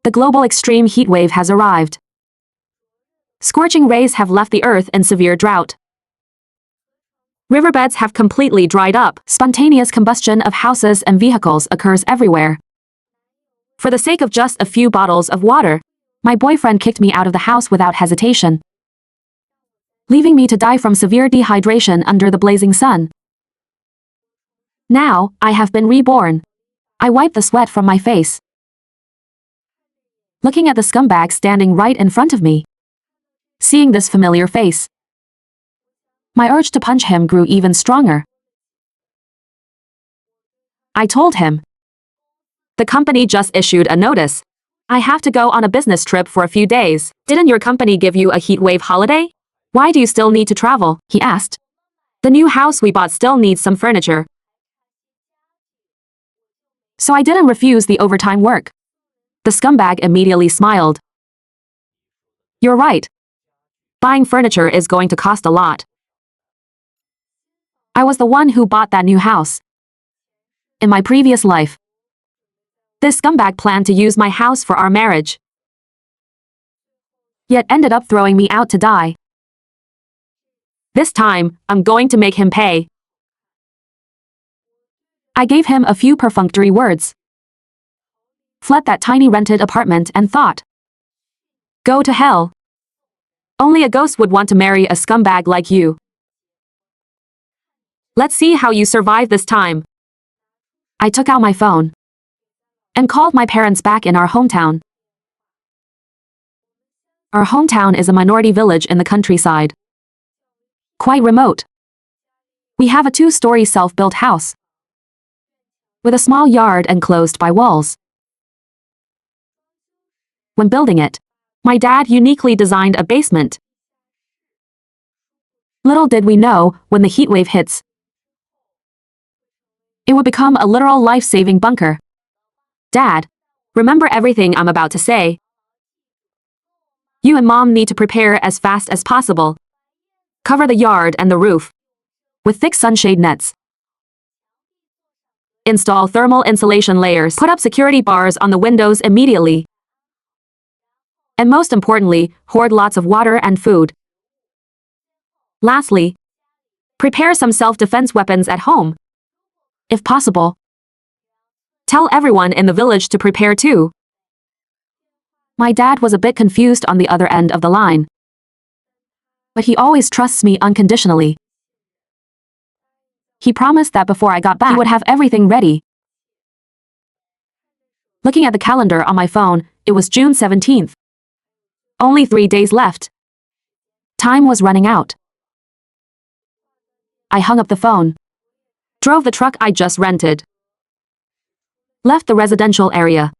The global extreme heat wave has arrived. Scorching rays have left the earth in severe drought. Riverbeds have completely dried up. Spontaneous combustion of houses and vehicles occurs everywhere. For the sake of just a few bottles of water, my boyfriend kicked me out of the house without hesitation, leaving me to die from severe dehydration under the blazing sun. Now, I have been reborn. I wipe the sweat from my face, looking at the scumbag standing right in front of me. Seeing this familiar face, my urge to punch him grew even stronger. I told him, "The company just issued a notice. I have to go on a business trip for a few days. Didn't your company give you a heatwave holiday? Why do you still need to travel?" he asked. "The new house we bought still needs some furniture." So I didn't refuse the overtime work. The scumbag immediately smiled. "You're right. Buying furniture is going to cost a lot. I was the one who bought that new house. In my previous life, this scumbag planned to use my house for our marriage, yet ended up throwing me out to die. This time, I'm going to make him pay." I gave him a few perfunctory words, fled that tiny rented apartment and thought, "Go to hell. Only a ghost would want to marry a scumbag like you. Let's see how you survive this time." I took out my phone and called my parents back in our hometown. Our hometown is a minority village in the countryside, quite remote. We have a 2-story self-built house with a small yard enclosed by walls. When building it, my dad uniquely designed a basement. Little did we know, when the heat wave hits, it would become a literal life-saving bunker. Dad, remember everything I'm about to say. You and Mom need to prepare as fast as possible. Cover the yard and the roof with thick sunshade nets. Install thermal insulation layers. Put up security bars on the windows immediately. And most importantly, hoard lots of water and food. Lastly, prepare some self-defense weapons at home. If possible, tell everyone in the village to prepare too." My dad was a bit confused on the other end of the line, but he always trusts me unconditionally. He promised that before I got back, he would have everything ready. Looking at the calendar on my phone, it was June 17th. Only 3 days left. Time was running out. I hung up the phone, drove the truck I just rented, left the residential area,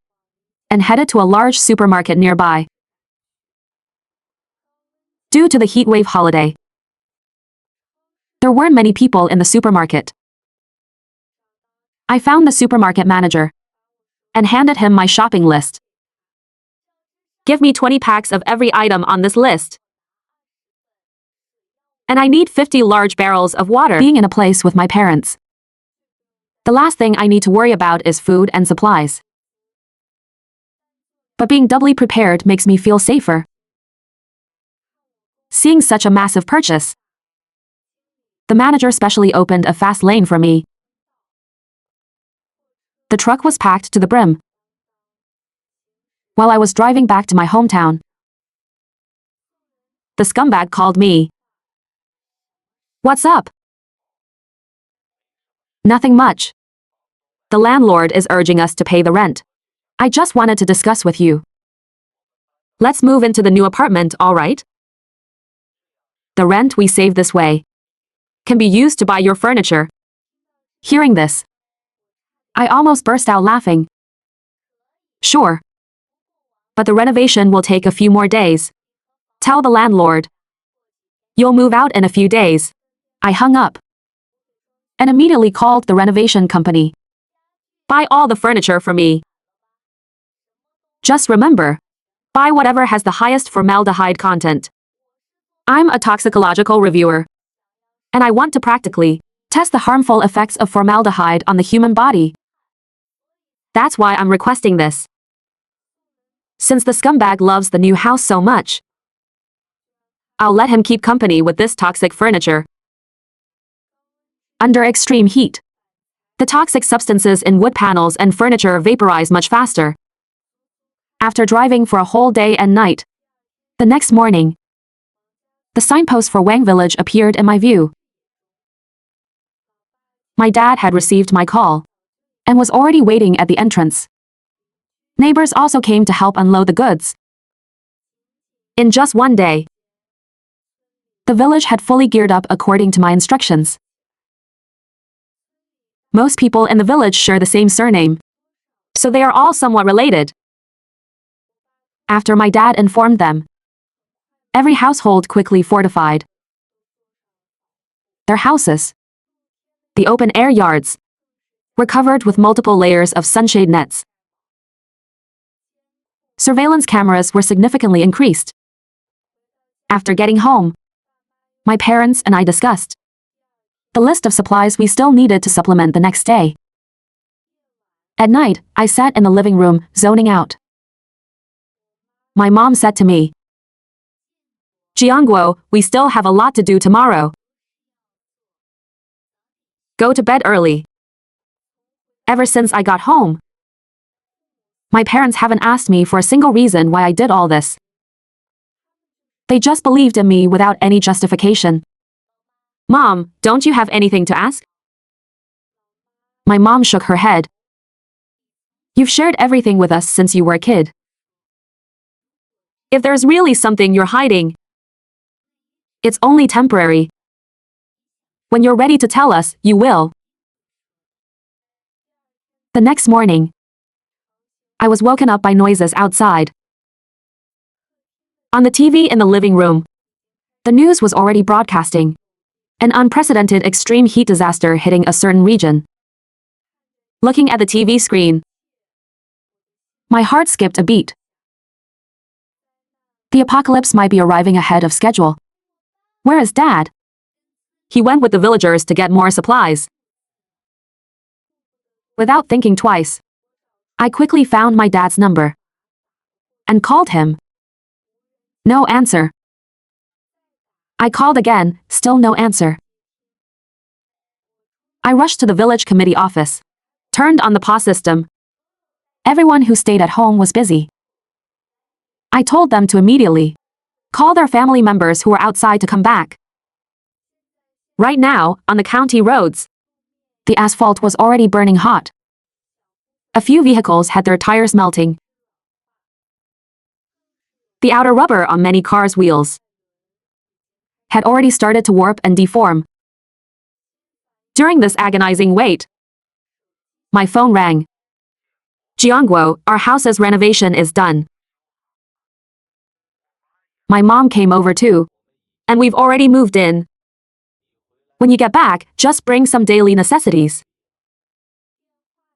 and headed to a large supermarket nearby. Due to the heatwave holiday, there weren't many people in the supermarket. I found the supermarket manager and handed him my shopping list. "Give me 20 packs of every item on this list. And I need 50 large barrels of water." Being in a place with my parents, the last thing I need to worry about is food and supplies. But being doubly prepared makes me feel safer. Seeing such a massive purchase, the manager specially opened a fast lane for me. The truck was packed to the brim. While I was driving back to my hometown, the scumbag called me. "What's up?" "Nothing much. The landlord is urging us to pay the rent. I just wanted to discuss with you. Let's move into the new apartment, all right? The rent we save this way can be used to buy your furniture." Hearing this, I almost burst out laughing. "Sure. But the renovation will take a few more days. Tell the landlord. You'll move out in a few days." I hung up and immediately called the renovation company. "Buy all the furniture for me. Just remember, buy whatever has the highest formaldehyde content. I'm a toxicological reviewer, and I want to practically test the harmful effects of formaldehyde on the human body. That's why I'm requesting this." Since the scumbag loves the new house so much, I'll let him keep company with this toxic furniture. Under extreme heat, the toxic substances in wood panels and furniture vaporize much faster. After driving for a whole day and night, the next morning, the signpost for Wang Village appeared in my view. My dad had received my call and was already waiting at the entrance. Neighbors also came to help unload the goods. In just one day, the village had fully geared up according to my instructions. Most people in the village share the same surname, so they are all somewhat related. After my dad informed them, every household quickly fortified their houses. The open-air yards were covered with multiple layers of sunshade nets. Surveillance cameras were significantly increased. After getting home, my parents and I discussed the list of supplies we still needed to supplement the next day. At night, I sat in the living room, zoning out. My mom said to me, "Jiangguo, we still have a lot to do tomorrow. Go to bed early." Ever since I got home, my parents haven't asked me for a single reason why I did all this. They just believed in me without any justification. "Mom, don't you have anything to ask?" My mom shook her head. "You've shared everything with us since you were a kid. If there's really something you're hiding, it's only temporary. When you're ready to tell us, you will." The next morning, I was woken up by noises outside. On the TV in the living room, the news was already broadcasting an unprecedented extreme heat disaster hitting a certain region. Looking at the TV screen, my heart skipped a beat. The apocalypse might be arriving ahead of schedule. Where is Dad? He went with the villagers to get more supplies. Without thinking twice, I quickly found my dad's number and called him. No answer. I called again, still no answer. I rushed to the village committee office, turned on the POS system. Everyone who stayed at home was busy. I told them to immediately call their family members who were outside to come back. Right now, on the county roads, the asphalt was already burning hot. A few vehicles had their tires melting. The outer rubber on many cars' wheels had already started to warp and deform. During this agonizing wait, my phone rang. "Jiangguo, our house's renovation is done. My mom came over too, and we've already moved in. When you get back, just bring some daily necessities."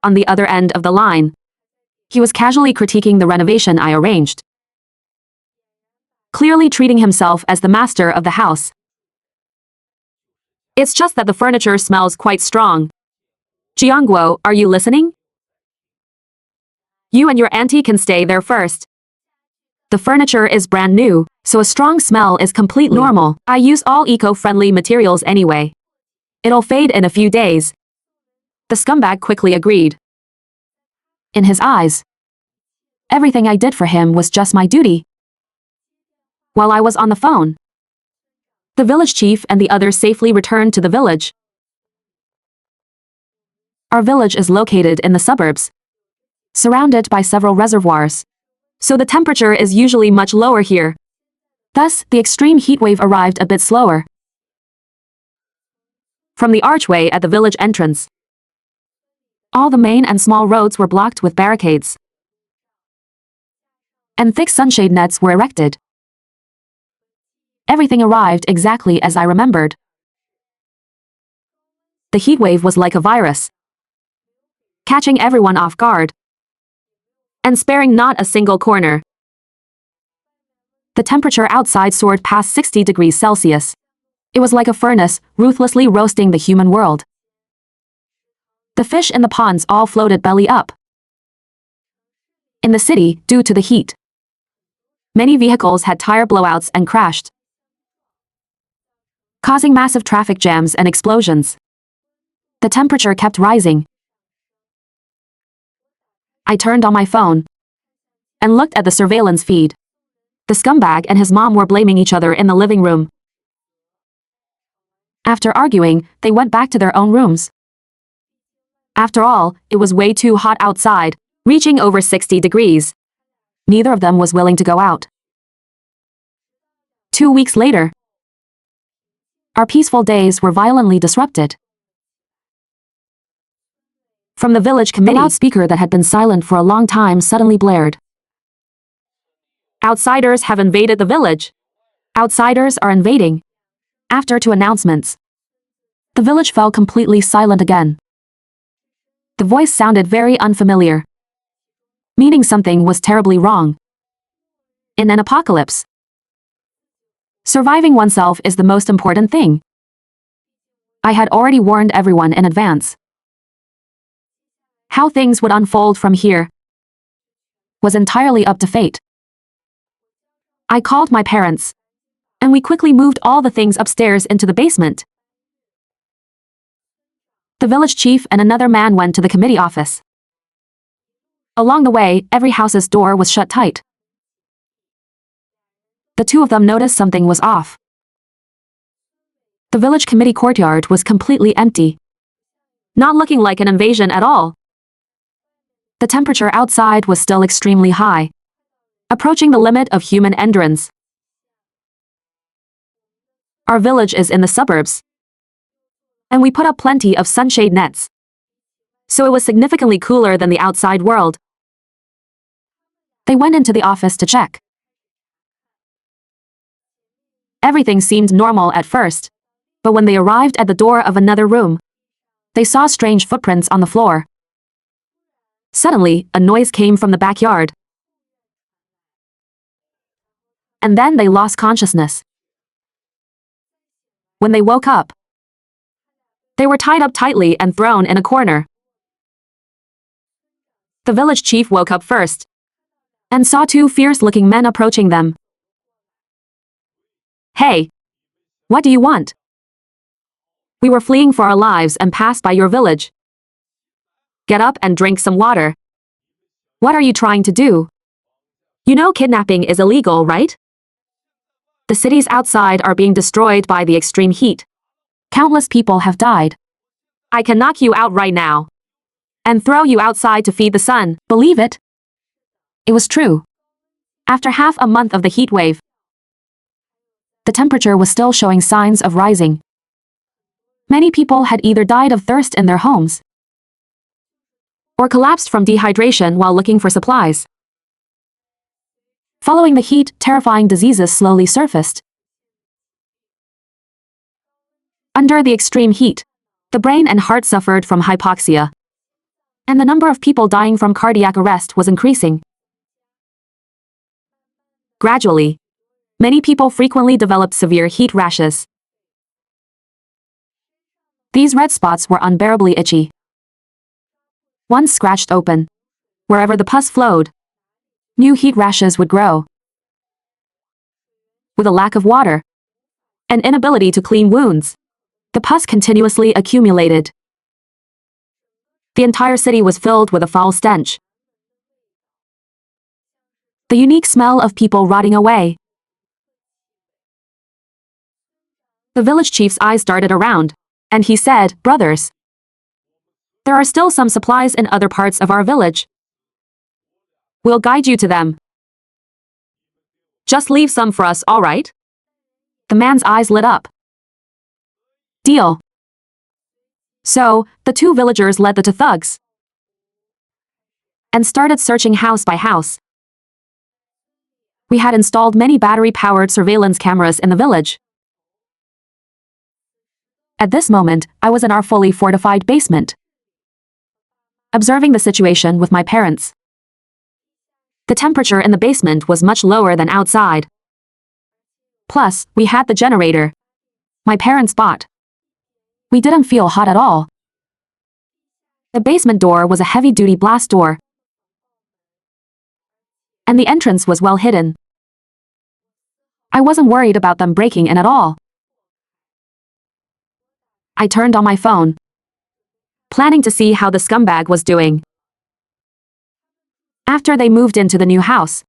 On the other end of the line, he was casually critiquing the renovation I arranged, clearly treating himself as the master of the house. "It's just that the furniture smells quite strong. Jiangguo, are you listening? You and your auntie can stay there first. The furniture is brand new, so a strong smell is completely normal. I use all eco-friendly materials anyway. It'll fade in a few days." The scumbag quickly agreed. In his eyes, everything I did for him was just my duty. While I was on the phone, the village chief and the others safely returned to the village. Our village is located in the suburbs, surrounded by several reservoirs, so the temperature is usually much lower here. Thus, the extreme heat wave arrived a bit slower. From the archway at the village entrance, all the main and small roads were blocked with barricades, and thick sunshade nets were erected. Everything arrived exactly as I remembered. The heat wave was like a virus, catching everyone off guard, and sparing not a single corner. The temperature outside soared past 60 degrees Celsius. It was like a furnace, ruthlessly roasting the human world. The fish in the ponds all floated belly up. In the city, due to the heat, Many vehicles had tire blowouts and crashed, causing massive traffic jams and explosions. The temperature kept rising. I turned on my phone and looked at the surveillance feed. The scumbag and his mom were blaming each other in the living room. After arguing, they went back to their own rooms. After all, it was way too hot outside, reaching over 60 degrees. Neither of them was willing to go out. 2 weeks later, our peaceful days were violently disrupted. From the village committee, a loudspeaker that had been silent for a long time suddenly blared. Outsiders have invaded the village. Outsiders are invading. After 2 announcements, the village fell completely silent again. The voice sounded very unfamiliar, meaning something was terribly wrong. In an apocalypse, surviving oneself is the most important thing. I had already warned everyone in advance. How things would unfold from here was entirely up to fate. I called my parents, and we quickly moved all the things upstairs into the basement. The village chief and another man went to the committee office. Along the way, every house's door was shut tight. The 2 of them noticed something was off. The village committee courtyard was completely empty, not looking like an invasion at all. The temperature outside was still extremely high, approaching the limit of human endurance. Our village is in the suburbs, and we put up plenty of sunshade nets, so it was significantly cooler than the outside world. They went into the office to check. Everything seemed normal at first, but when they arrived at the door of another room, they saw strange footprints on the floor. Suddenly, a noise came from the backyard, and then they lost consciousness. When they woke up, they were tied up tightly and thrown in a corner. The village chief woke up first and saw 2 fierce-looking men approaching them. "Hey, what do you want? We were fleeing for our lives and passed by your village. Get up and drink some water. What are you trying to do? You know kidnapping is illegal, right? The cities outside are being destroyed by the extreme heat. Countless people have died. I can knock you out right now and throw you outside to feed the sun. Believe it?" It was true. After half a month of the heat wave, the temperature was still showing signs of rising. Many people had either died of thirst in their homes or collapsed from dehydration while looking for supplies. Following the heat, terrifying diseases slowly surfaced. Under the extreme heat, the brain and heart suffered from hypoxia, and the number of people dying from cardiac arrest was increasing. Gradually, many people frequently developed severe heat rashes. These red spots were unbearably itchy. Once scratched open, wherever the pus flowed, new heat rashes would grow. With a lack of water and inability to clean wounds, the pus continuously accumulated. The entire city was filled with a foul stench. The unique smell of people rotting away. The village chief's eyes darted around, and he said, "Brothers, there are still some supplies in other parts of our village. We'll guide you to them. Just leave some for us, all right?" The man's eyes lit up. Deal. So, the 2 villagers led the 2 thugs and started searching house by house. We had installed many battery-powered surveillance cameras in the village. At this moment, I was in our fully fortified basement, observing the situation with my parents. The temperature in the basement was much lower than outside. Plus, we had the generator my parents bought. We didn't feel hot at all. The basement door was a heavy-duty blast door, and the entrance was well hidden. I wasn't worried about them breaking in at all. I turned on my phone, planning to see how the scumbag was doing. After they moved into the new house,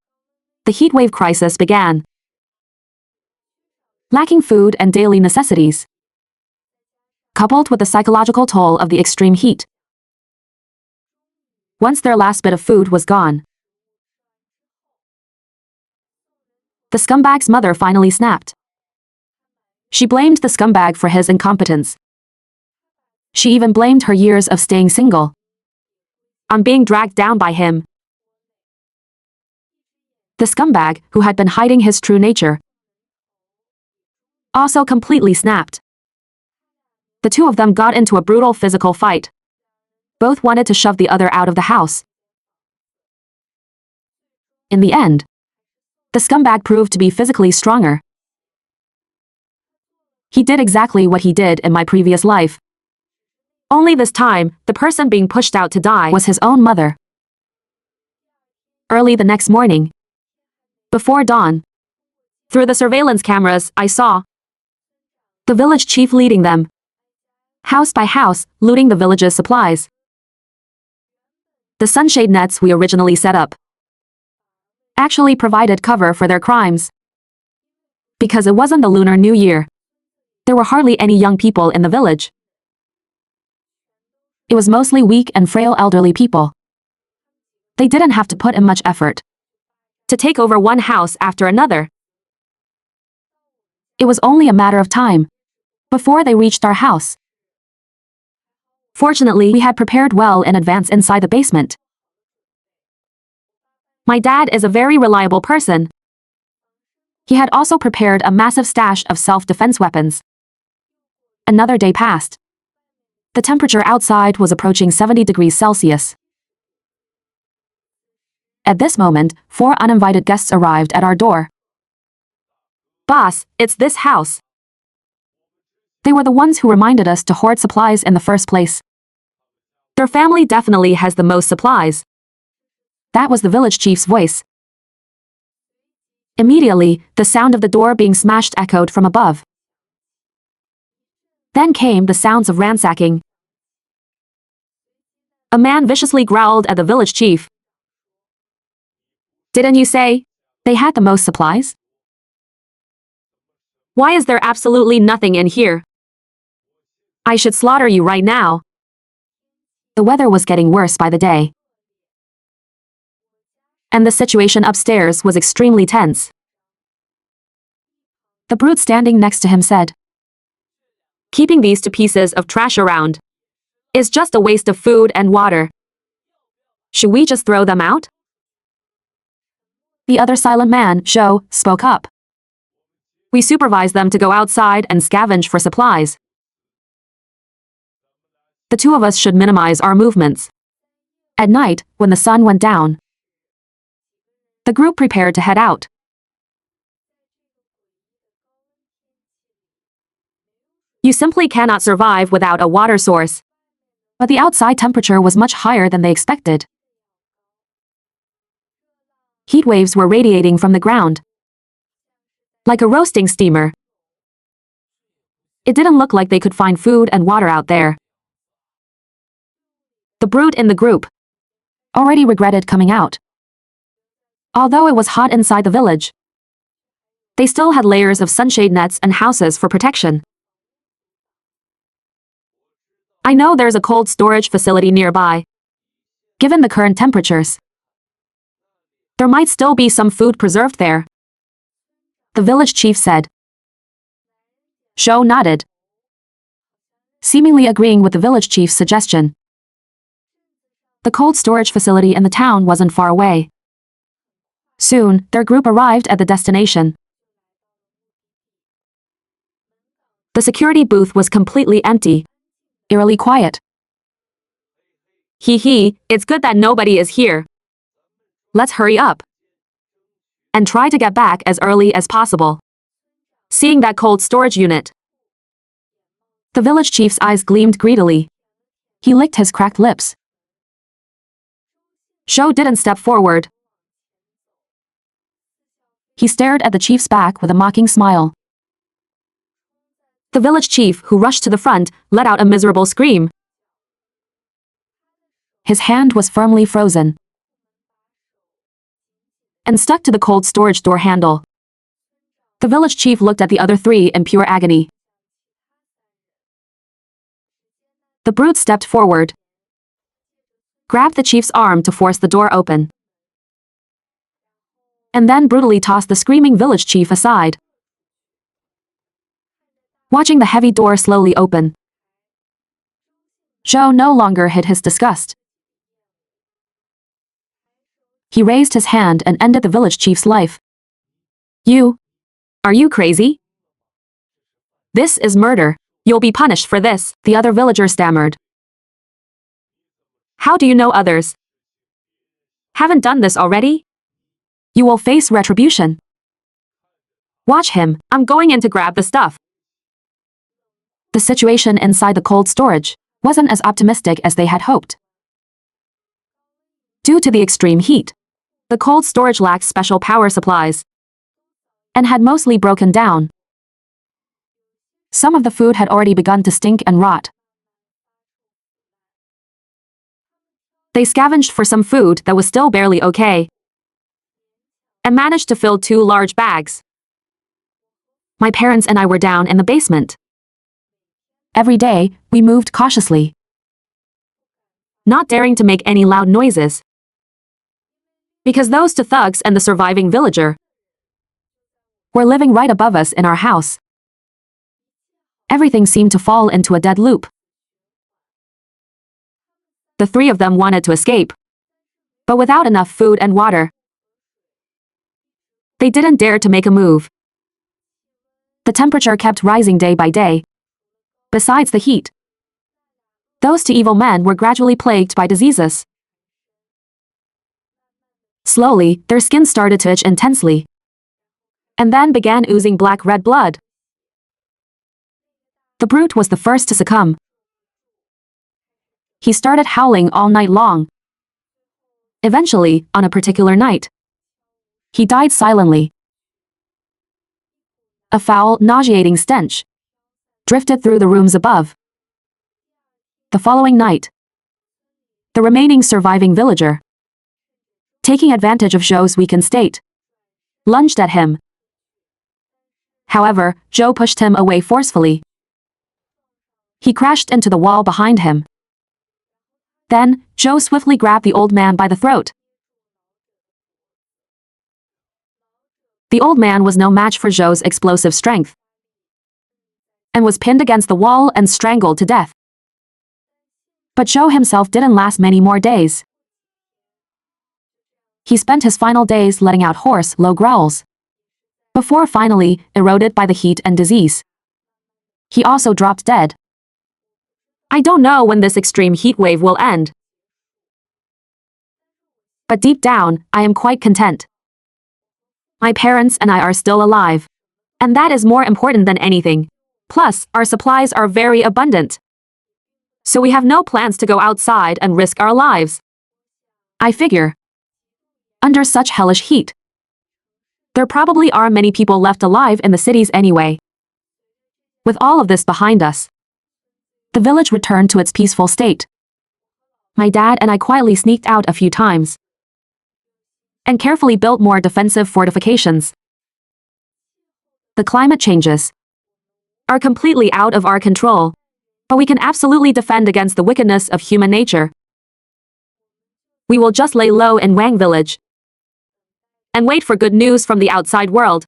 the heatwave crisis began. Lacking food and daily necessities, coupled with the psychological toll of the extreme heat. Once their last bit of food was gone, the scumbag's mother finally snapped. She blamed the scumbag for his incompetence. She even blamed her years of staying single on being dragged down by him. The scumbag, who had been hiding his true nature, also completely snapped. The two of them got into a brutal physical fight. Both wanted to shove the other out of the house. In the end, the scumbag proved to be physically stronger. He did exactly what he did in my previous life. Only this time, the person being pushed out to die was his own mother. Early the next morning, before dawn, through the surveillance cameras, I saw the village chief leading them, house by house, looting the village's supplies. The sunshade nets we originally set up actually provided cover for their crimes. Because it wasn't the Lunar New Year, there were hardly any young people in the village. It was mostly weak and frail elderly people. They didn't have to put in much effort to take over one house after another. It was only a matter of time before they reached our house. Fortunately, we had prepared well in advance inside the basement. My dad is a very reliable person. He had also prepared a massive stash of self-defense weapons. Another day passed. The temperature outside was approaching 70 degrees Celsius. At this moment, 4 uninvited guests arrived at our door. "Boss, it's this house." They were the ones who reminded us to hoard supplies in the first place. Their family definitely has the most supplies. That was the village chief's voice. Immediately, the sound of the door being smashed echoed from above. Then came the sounds of ransacking. A man viciously growled at the village chief. "Didn't you say they had the most supplies? Why is there absolutely nothing in here? I should slaughter you right now." The weather was getting worse by the day, and the situation upstairs was extremely tense. The brute standing next to him said, "Keeping these 2 pieces of trash around is just a waste of food and water. Should we just throw them out?" The other silent man, Zhou, spoke up. "We supervise them to go outside and scavenge for supplies. The 2 of us should minimize our movements." At night, when the sun went down, the group prepared to head out. You simply cannot survive without a water source. But the outside temperature was much higher than they expected. Heat waves were radiating from the ground, like a roasting steamer. It didn't look like they could find food and water out there. The brute in the group already regretted coming out. Although it was hot inside the village, they still had layers of sunshade nets and houses for protection. I know there's a cold storage facility nearby. Given the current temperatures, there might still be some food preserved there, the village chief said. Zhou nodded, seemingly agreeing with the village chief's suggestion. The cold storage facility in the town wasn't far away. Soon, their group arrived at the destination. The security booth was completely empty, eerily quiet. "Hee, it's good that nobody is here. Let's hurry up and try to get back as early as possible." Seeing that cold storage unit, the village chief's eyes gleamed greedily. He licked his cracked lips. Zhou didn't step forward. He stared at the chief's back with a mocking smile. The village chief, who rushed to the front, let out a miserable scream. His hand was firmly frozen and stuck to the cold storage door handle. The village chief looked at the other three in pure agony. The brute stepped forward, grabbed the chief's arm to force the door open, and then brutally tossed the screaming village chief aside. Watching the heavy door slowly open, Zhou no longer hid his disgust. He raised his hand and ended the village chief's life. Are you crazy? This is murder. You'll be punished for this, the other villager stammered. How do you know others haven't done this already? You will face retribution. Watch him, I'm going in to grab the stuff. The situation inside the cold storage wasn't as optimistic as they had hoped. Due to the extreme heat, the cold storage lacked special power supplies and had mostly broken down. Some of the food had already begun to stink and rot. They scavenged for some food that was still barely okay and managed to fill 2 large bags. My parents and I were down in the basement. Every day, we moved cautiously, not daring to make any loud noises, because those 2 thugs and the surviving villager were living right above us in our house. Everything seemed to fall into a dead loop. The 3 of them wanted to escape, but without enough food and water, they didn't dare to make a move. The temperature kept rising day by day. Besides the heat, those 2 evil men were gradually plagued by diseases. Slowly, their skin started to itch intensely, and then began oozing black-red blood. The brute was the first to succumb. He started howling all night long. Eventually, on a particular night, he died silently. A foul, nauseating stench drifted through the rooms above. The following night, the remaining surviving villager, taking advantage of Zhou's weakened state, lunged at him. However, Zhou pushed him away forcefully. He crashed into the wall behind him. Then, Zhou swiftly grabbed the old man by the throat. The old man was no match for Zhou's explosive strength and was pinned against the wall and strangled to death. But Zhou himself didn't last many more days. He spent his final days letting out hoarse, low growls, before finally, eroded by the heat and disease, he also dropped dead. I don't know when this extreme heat wave will end, but deep down, I am quite content. My parents and I are still alive, and that is more important than anything. Plus, our supplies are very abundant, so we have no plans to go outside and risk our lives. I figure, under such hellish heat, there probably are many people left alive in the cities anyway. With all of this behind us, the village returned to its peaceful state. My dad and I quietly sneaked out a few times and carefully built more defensive fortifications. The climate changes are completely out of our control, but we can absolutely defend against the wickedness of human nature. We will just lay low in Wang village and wait for good news from the outside world.